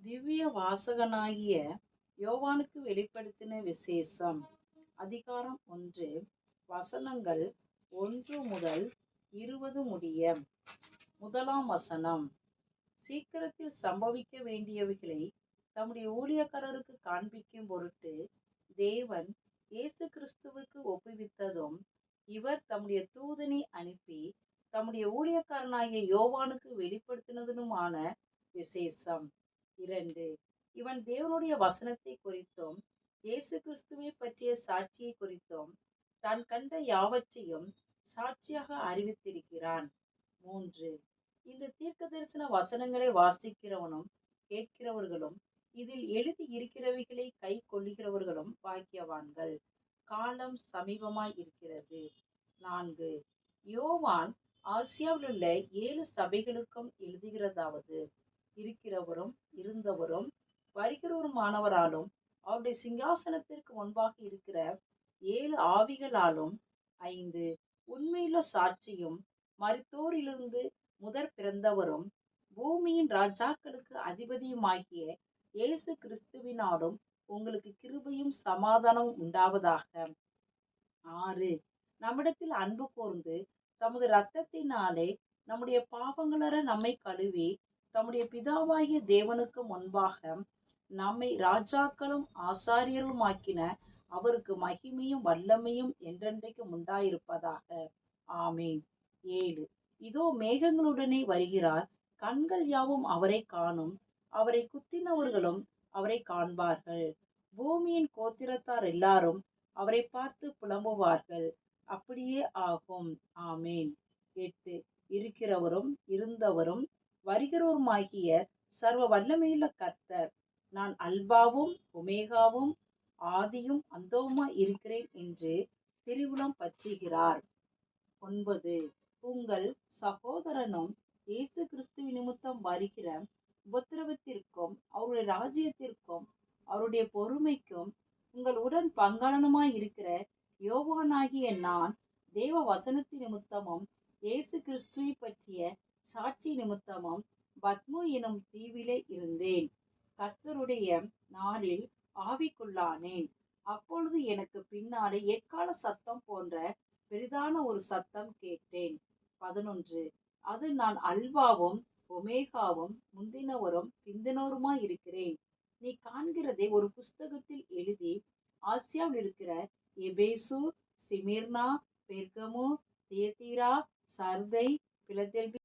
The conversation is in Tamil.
திவ்ய வாசகனாகிய யோவானுக்கு வெளிப்படுத்தின விசேஷம். அதிகாரம் 1, வசனங்கள் 1 முதல் 20 முடிய. முதலாம் வசனம். சீக்கிரத்தில் சம்பவிக்க வேண்டியவைகளை தம்முடைய ஊழியக்காரருக்கு காண்பிக்கும் பொருட்டு தேவன் இயேசு கிறிஸ்துவுக்கு ஒப்புவித்ததும், இவர் தம்முடைய தூதனை அனுப்பி தம்முடைய ஊழியக்காரனாகிய யோவானுக்கு வெளிப்படுத்தினதுமான விசேஷம். 2. இவன் தேவனுடைய வசனத்தை குறித்தும் இயேசு கிறிஸ்துவை பற்றிய சாட்சியை குறித்தும் தான் கண்ட யாவற்றையும் சாட்சியாக அறிவித்திருக்கிறான். 3. இந்த தீர்க்க தரிசன வசனங்களை வாசிக்கிறவனும் கேட்கிறவர்களும் இதில் எழுதி இருக்கிறவைகளை கை கொள்ளுகிறவர்களும் பாக்கியவான்கள், காலம் சமீபமாய் இருக்கிறது. 4. யோவான் ஆசியாவில் உள்ள 7 சபைகளுக்கும் எழுதுகிறதாவது, இருக்கிறவரும் இருந்தவரும் வருகிறவருமானவராலும் அவருடைய சிங்காசனத்திற்கு முன்பாக இருக்கிற 7 ஆவிகளாலும் 5 உண்மையுள்ள சாட்சியும் மரித்தோரிலிருந்து முதற் பிறந்தவரும் பூமியின் ராஜாக்களுக்கு அதிபதியுமாகிய இயேசு கிறிஸ்துவினாலும் உங்களுக்கு கிருபையும் சமாதானமும் உண்டாவதாக. 6. நம்மிடத்தில் அன்பு கூர்ந்து தமது இரத்தத்தினாலே நம்முடைய பாவங்களற நம்மை கழுவி தம்முடைய பிதாவாகிய தேவனுக்கு முன்பாக நம்மை ராஜாக்களும் ஆசாரியர்களுமாக்கின அவருக்கு மகிமையும் வல்லமையும் என்றென்றைக்கும் உண்டாயிருப்பதாக. ஆமீன். 7. இதோ மேகங்களுடனே வருகிறார், கண்கள் யாவும் அவரை காணும், அவரை குத்தினவர்களும் அவரை காண்பார்கள், பூமியின் கோத்திரத்தார் எல்லாரும் அவரை பார்த்து புலம்புவார்கள். அப்படியே ஆகும். ஆமேன். 8. இருக்கிறவரும் இருந்தவரும் வருகிறவருமாகிய சர்வ வல்லமையுள்ள கர்த்தர், நான் அல்பாவும் ஒமேகாவும் ஆதியும் அந்தவுமாய் இருக்கிறேன் என்று திருவுளம் பற்றுகிறார். 9. உங்கள் சகோதரனும் இயேசு கிறிஸ்துவின் நிமித்தம் வருகிற உபத்திரவத்திற்கும் அவருடைய ராஜ்யத்திற்கும் அவருடைய பொறுமைக்கும் உங்கள் உடன் பங்காளனுமாய் இருக்கிற யோவானாகிய நான் தேவ வசனத்தின் நிமித்தமும் இயேசு கிறிஸ்துவை பற்றிய சாட்சி நிமித்தமும் பத்மு எனும் தீவிலே இருந்தேன். கர்த்தருடைய நாளில் ஆவிக்குள்ளானேன். அப்பொழுது எனக்கு பின்னாலே எக்கால சத்தம் போன்ற பெரிதான ஒரு சத்தம் கேட்டேன். 11. அது நான் அல்பாவும் ஒமேகாவும் முந்தினவரும் பிந்தினவருமாய் இருக்கிறேன். நீ காண்கிறதை ஒரு புஸ்தகத்தில் எழுதி ஆசியாவில் இருக்கிற எபேசு, சிமிர்னா, பெர்கமு, தியத்தீரா, சர்தை, பிலதெல்பி